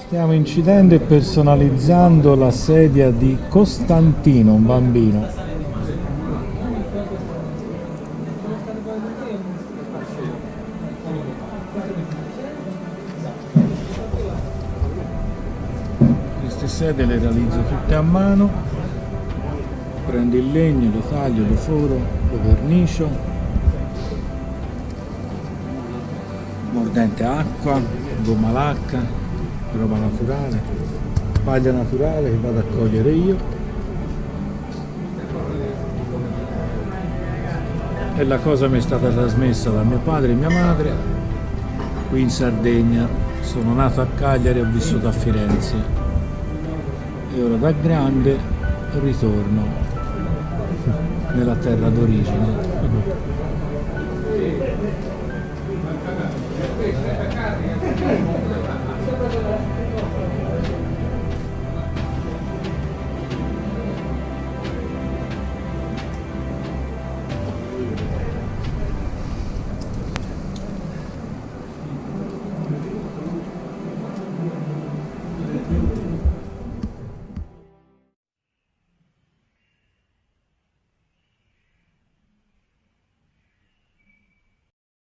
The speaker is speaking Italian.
Stiamo incidendo e personalizzando la sedia di Costantino, un bambino. Queste sedie le realizzo tutte a mano, prendo il legno, lo taglio, lo foro, lo vernicio, mordente acqua, gomma lacca, roba naturale, paglia naturale che vado a cogliere io, e la cosa mi è stata trasmessa da mio padre e mia madre qui in Sardegna. Sono nato a Cagliari e ho vissuto a Firenze e ora da grande ritorno nella terra d'origine.